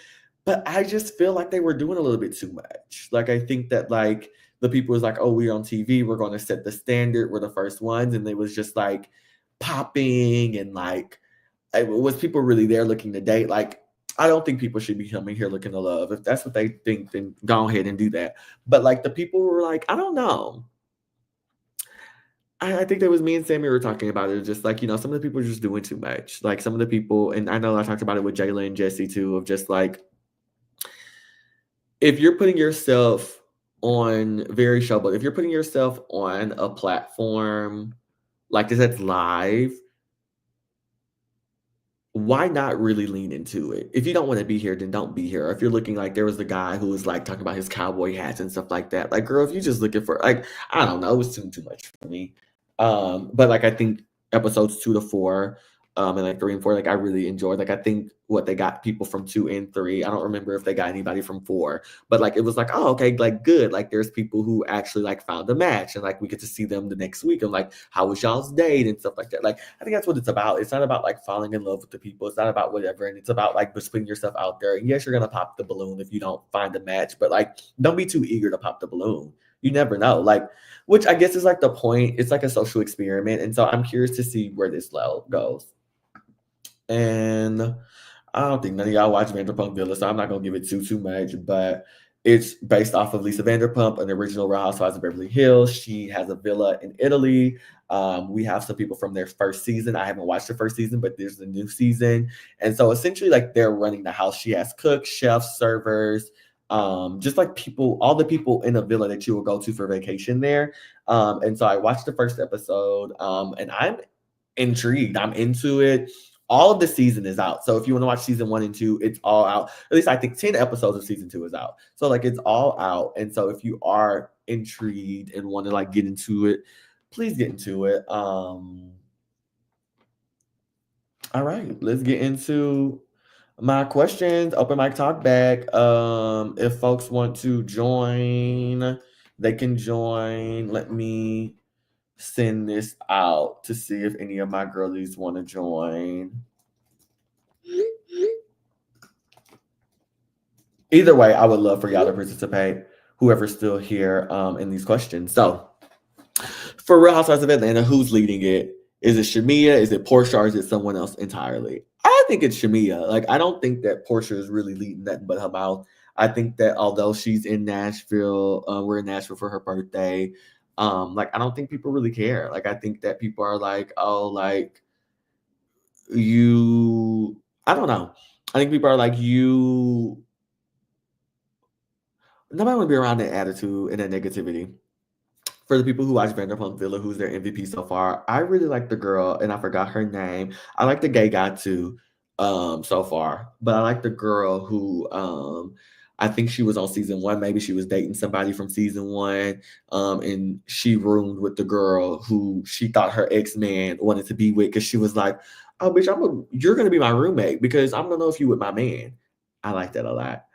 but I just feel like they were doing a little bit too much. Like I think that like the people was like, oh, we're on TV, we're going to set the standard, we're the first ones, and they was just like popping and like, was people really there looking to date? Like, I don't think people should be coming here looking to love. If that's what they think, then go ahead and do that. But like the people were like, I don't know. I think that was me and Sammy were talking about it. Just like, some of the people are just doing too much. Like some of the people, and I know I talked about it with Jayla and Jesse too, of just like, if you're putting yourself on if you're putting yourself on a platform like this that's live, why not really lean into it? If you don't want to be here, then don't be here. Or if you're looking like there was the guy who was like talking about his cowboy hats and stuff like that. Like, girl, if you're just looking for like, I don't know, it was too much for me. But like I think episodes 2 to 4, and like 3 and 4, like I really enjoyed. Like I think what they got people from 2 and 3. I don't remember if they got anybody from 4, but like it was like, oh, okay, like good. Like there's people who actually like found a match, and like we get to see them the next week and like how was y'all's date and stuff like that. Like I think that's what it's about. It's not about like falling in love with the people. It's not about whatever, and it's about like just putting yourself out there. And yes, you're gonna pop the balloon if you don't find a match, but like don't be too eager to pop the balloon. You never know. Like, which I guess is like the point. It's like a social experiment, and so I'm curious to see where this goes. And I don't think none of y'all watch Vanderpump Villa, so I'm not gonna give it too much. But it's based off of Lisa Vanderpump, an original Real Housewives of Beverly Hills. She has a villa in Italy. We have some people from their first season. I haven't watched the first season, but there's a new season, and so essentially, like they're running the house. She has cooks, chefs, servers. just like people, all the people in a villa that you will go to for vacation there. And so I watched the first episode, and I'm intrigued. I'm into it. All of the season is out. So if you want to watch season 1 and 2, it's all out. At least I think 10 episodes of season 2 is out. So like it's all out. And so if you are intrigued and want to like get into it, please get into it. All right, let's get into my questions. Open mic talk back. If folks want to join, they can join. Let me send this out to see if any of my girlies want to join. Either way, I would love for y'all to participate, whoever's still here in these questions. So, for Real Housewives of Atlanta, who's leading it? Is it Shamia? Is it Portia? Or is it someone else entirely? I think it's Shamia. Like, I don't think that Portia is really leading that but her mouth. I think that although she's in Nashville, we're in Nashville for her birthday. Like, I don't think people really care. Like, I think that people are like, oh, like, you, I don't know. I think people are like, you, nobody want to be around that attitude and that negativity. For the people who watch Vanderpump Villa, who's their MVP so far, I really like the girl, and I forgot her name. I like the gay guy too, so far, but I like the girl who, I think she was on season 1. Maybe she was dating somebody from season 1, and she roomed with the girl who she thought her ex man wanted to be with because she was like, "Oh, bitch, you're gonna be my roommate because I'm gonna know if you with my man." I like that a lot.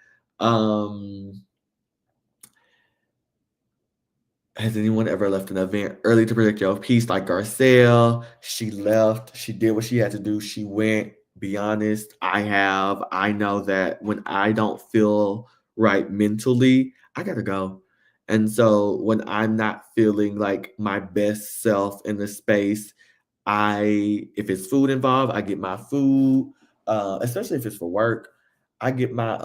Has anyone ever left an event early to protect your peace like Garcelle? She left. She did what she had to do. She went. Be honest, I have. I know that when I don't feel right mentally, I gotta go. And so when I'm not feeling like my best self in the space, if it's food involved, I get my food. Especially if it's for work, I get my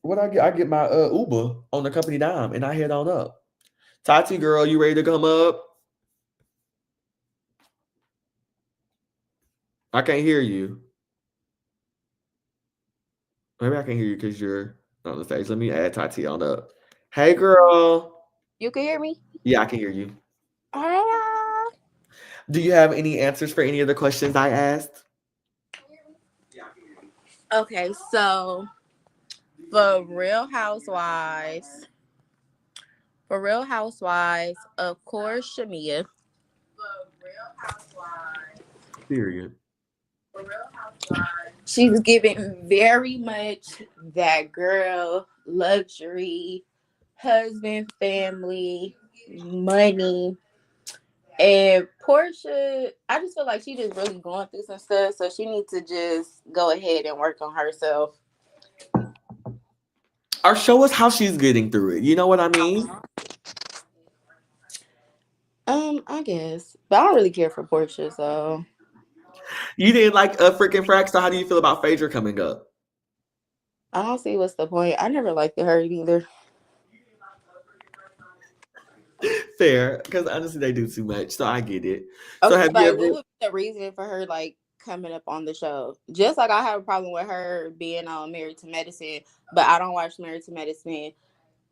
what I get? I get my Uber on the company dime and I head on up. Tati girl, you ready to come up? I can't hear you. Maybe I can hear you because you're on the stage. Let me add Tati on up. Hey girl. You can hear me? Yeah, I can hear you. Ah. Do you have any answers for any of the questions I asked? Okay, so for Real Housewives, of course, Shamia. Period. She's giving very much that girl luxury, husband, family, money. And Portia, I just feel like she just really going through some stuff, so she needs to just go ahead and work on herself. Or show us how she's getting through it. You know what I mean? I guess, but I don't really care for Portia, so You didn't like a freaking frack, so how do you feel about Phaedra coming up? I don't see what's the point. I never liked her either. Fair, because honestly, they do too much, so I get it. So Okay, have you like ever? what would be the reason for her like coming up on the show? Just like I have a problem with her being on Married to Medicine, but I don't watch Married to Medicine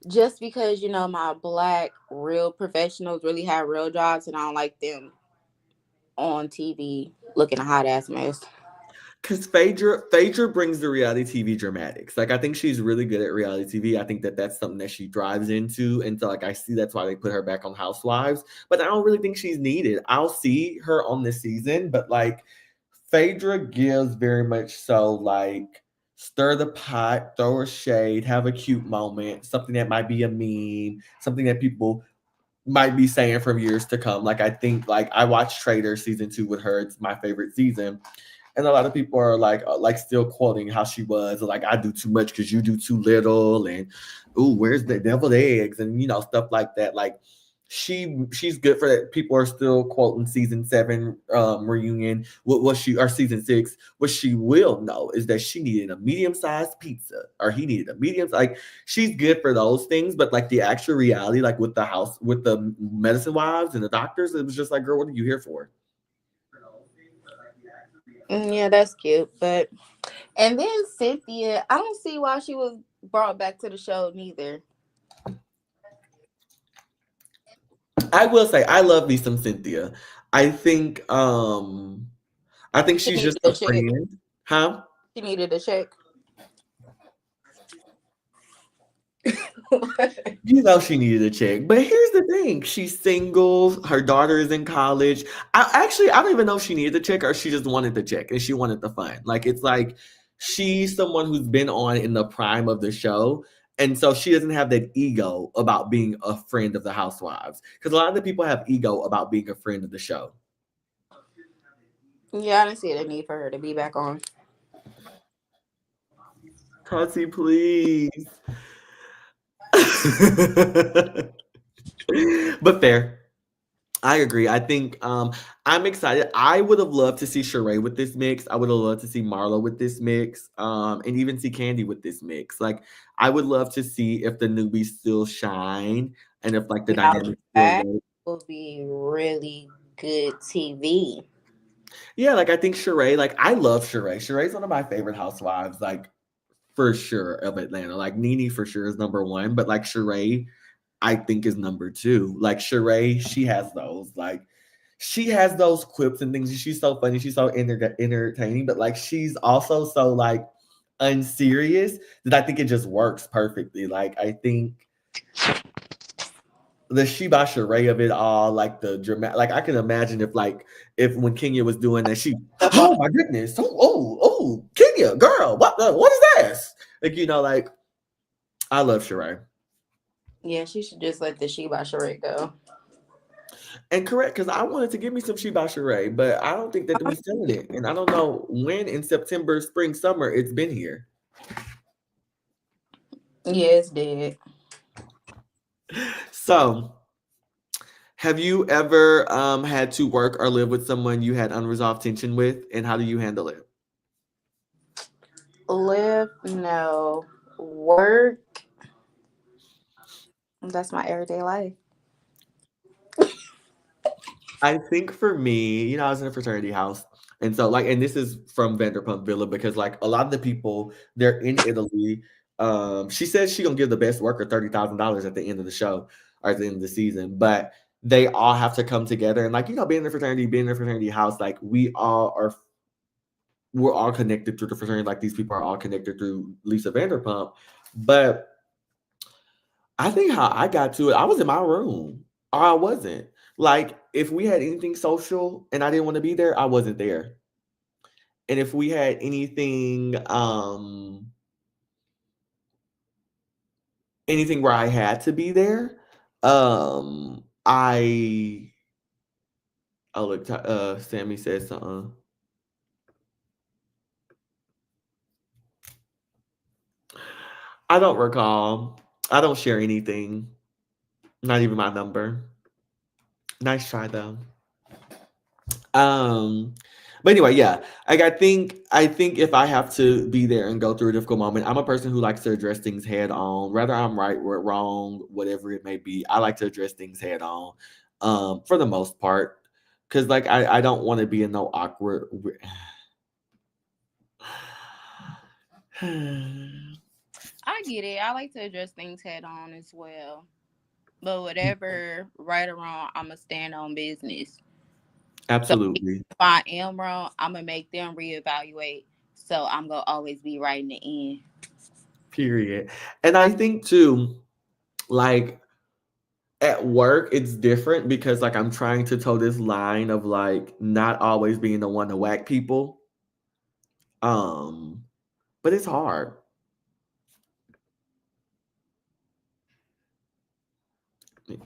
just because my black real professionals really have real jobs, and I don't like them on TV looking a hot ass mess. Because Phaedra brings the reality TV dramatics. Like I think she's really good at reality TV. I think that that's something that she thrives into, and so like I see that's why they put her back on Housewives. But I don't really think she's needed. I'll see her on this season, but like Phaedra gives very much so like stir the pot, throw a shade, have a cute moment, something that might be a meme, something that people might be saying from years to come. Like I think like I watched Trader season 2 with her. It's my favorite season, and a lot of people are like still quoting how she was like I do too much because you do too little, and ooh, where's the deviled eggs, and stuff like that. Like she's good for that. People are still quoting season 7 reunion. What she or season 6? What she will know is that she needed a medium-sized pizza, or he needed a medium. Like she's good for those things, but like the actual reality, like with the medicine wives and the doctors, it was just like, girl, what are you here for? Yeah, that's cute. But and then Cynthia, I don't see why she was brought back to the show neither. I will say I love me some Cynthia. I think I think She she's needed just a a check. friend. Huh? She needed a check. You know she needed a check. But here's the thing. She's single. Her daughter is in college. I don't even know if she needed the check or she just wanted the check and she wanted the fun. Like it's like she's someone who's been on in the prime of the show. And so she doesn't have that ego about being a friend of the housewives. Because a lot of the people have ego about being a friend of the show. Yeah, I didn't see the need for her to be back on. Tati, please. But fair. I agree. I think I'm excited. I would have loved to see Sheree with this mix. I would have loved to see Marlo with this mix, and even see Candy with this mix. Like, I would love to see if the newbies still shine and if like the Now dynamic still that work. will be really good TV. Yeah, like I think Sheree. Like I love Sheree. Sheree's one of my favorite housewives. Like for sure of Atlanta. Like Nene for sure is number one, but like Sheree I think is number two. Like Sheree, she has those. Like she has those quips and things. She's so funny. She's so entertaining, but like she's also so like unserious that I think it just works perfectly. Like I think the Sheba Sheree of it all, like the dramatic, like I can imagine if when Kenya was doing that, she, oh my goodness, oh, Kenya, girl, what is this? Like like I love Sheree. Yeah, she should just let the Sheba Sheree go. And correct, because I wanted to give me some Sheba Sheree, but I don't think that we selling it. And I don't know when in September, spring, summer, it's been here. Yeah, it's dead. So, have you ever had to work or live with someone you had unresolved tension with, and how do you handle it? Live, no. Work, that's my everyday life. I think for me, I was in a fraternity house. And so and this is from Vanderpump Villa because like a lot of the people they're in Italy. She says she gonna give the best worker $30,000 at the end of the show or at the end of the season, but they all have to come together and like being being in a fraternity house, like we're all connected through the fraternity, like these people are all connected through Lisa Vanderpump. But I think how I got to it, I was in my room or I wasn't. Like, if we had anything social and I didn't want to be there, I wasn't there. And if we had anything where I had to be there, I oh look, Sammy said something. I don't recall. I don't share anything. Not even my number. Nice try though. Um, but anyway, yeah. Like I think if I have to be there and go through a difficult moment, I'm a person who likes to address things head on. Whether I'm right or wrong, whatever it may be, I like to address things head on. For the most part. Cause like I don't want to be in no awkward I get it. I like to address things head on as well. But whatever, right or wrong, I'm going to stand on business. So if Absolutely. I am wrong, I'm going to make them reevaluate. So I'm going to always be right in the end. Period. And I think too, like at work it's different because like I'm trying to toe this line of like not always being the one to whack people. Um, but it's hard.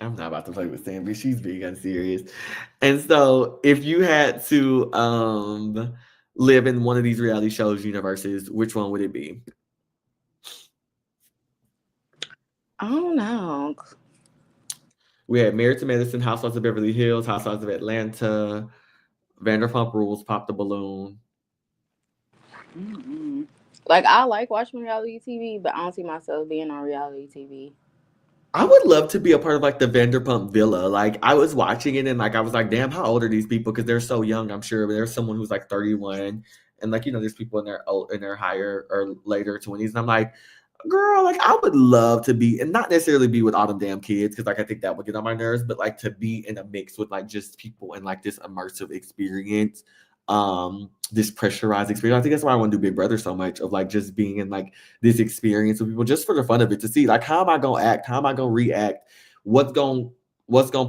I'm not about to play with Sammy. She's being unserious. And so if you had to live in one of these reality shows universes, which one would it be? I don't know. We had Married to Medicine, Housewives of Beverly Hills, Housewives of Atlanta, Vanderpump Rules, Pop the Balloon. Like, I like watching reality TV, but I don't see myself being on reality TV. I would love to be a part of like the Vanderpump Villa. Like I was watching it and like I was like, damn, how old are these people? Because they're so young. I'm sure there's someone who's like 31, and like there's people in their higher or later 20s, and I'm like, girl, like I would love to be, and not necessarily be with all them damn kids, because like I think that would get on my nerves, but like to be in a mix with like just people and like this immersive experience, this pressurized experience. I think that's why I want to do Big Brother so much, of like just being in like this experience with people just for the fun of it, to see like how am I gonna act, how am I gonna react, what's gonna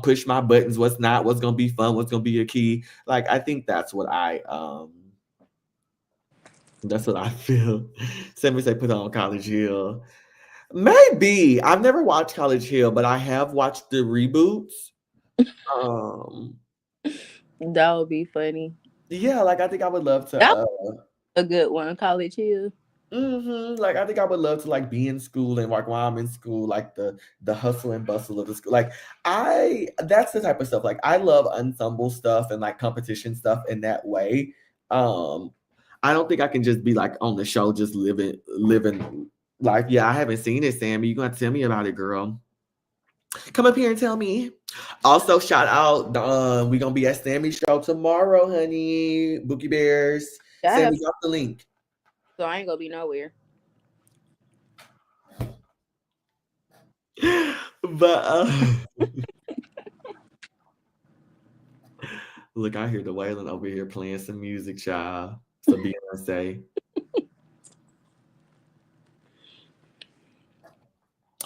push my buttons, what's not, what's gonna be fun, what's gonna be a key. Like I think that's what I feel. Somebody say put on College Hill. Maybe. I've never watched College Hill, but I have watched the reboots. That would be funny. Yeah, like I think I would love That to a good one, College Hill. like I think I would love to like be in school, and like while I'm in school, like the hustle and bustle of the school. Like that's the type of stuff. Like I love ensemble stuff and like competition stuff in that way. I don't think I can just be like on the show just living life. Yeah, I haven't seen it, Sammy. You're gonna tell me about it, girl. Come up here and tell me. Also, shout out. We're gonna be at Sammy's show tomorrow, honey. Bookie Bears. Sammy, drop the link. So I ain't gonna be nowhere. But look, I hear the Waylon over here playing some music, child. So Beyonce.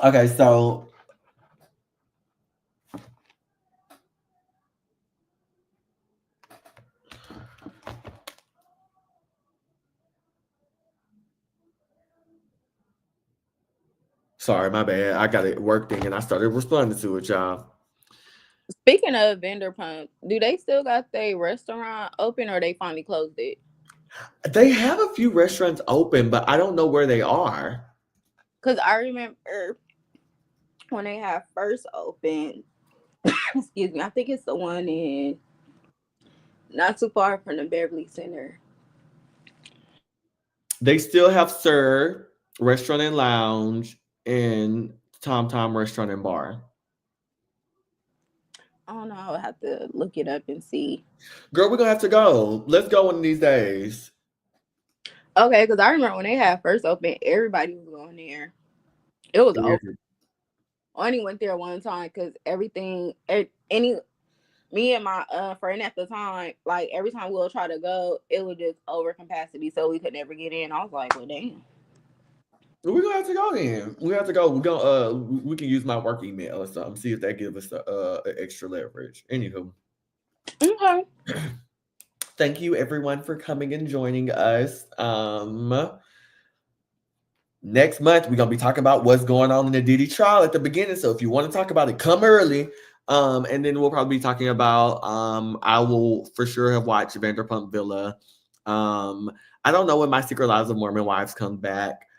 Okay, so sorry, my bad. I got it working and I started responding to it, y'all. Speaking of Vanderpump, do they still got their restaurant open, or they finally closed it? They have a few restaurants open, but I don't know where they are. Because I remember when they had first opened, excuse me, I think it's the one in not too far from the Beverly Center. They still have Sir Restaurant and Lounge and Tom Tom Restaurant and Bar. I don't know. I'll have to look it up and see. Girl, we're gonna have to go. Let's go one of these days. Okay, because I remember when they had first opened, everybody was going there. It was open. I only went there one time because everything, me and my friend at the time, like every time we'll try to go, it was just over capacity, so we could never get in. I was like, well, damn. We're gonna have to go then. We have to go. We're gonna we can use my work email or something. See if that gives us extra leverage. Anywho. Okay. Thank you everyone for coming and joining us. Next month we're gonna be talking about what's going on in the Diddy trial at the beginning. So if you want to talk about it, come early. And then we'll probably be talking about I will for sure have watched Vanderpump Villa. I don't know when My Secret Lives of Mormon Wives come back.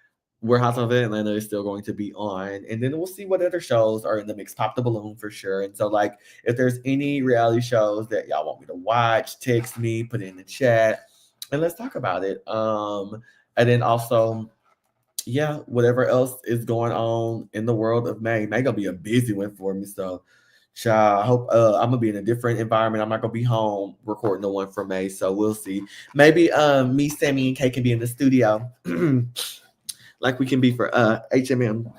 We're House of Atlanta is still going to be on, and then we'll see what other shows are in the mix. Pop the Balloon for sure. And so, like, if there's any reality shows that y'all want me to watch, text me, put it in the chat, and let's talk about it. And then also, yeah, whatever else is going on in the world of May. May gonna be a busy one for me. So, child, I hope I'm gonna be in a different environment. I'm not gonna be home recording the one for May. So we'll see. Maybe me, Sammy, and Kay can be in the studio. Like we can be for HMM,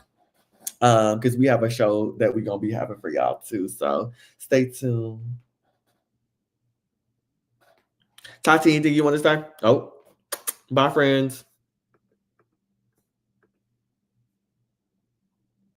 because we have a show that we're gonna be having for y'all too. So stay tuned. Tati, anything you want to start? Oh, bye, friends.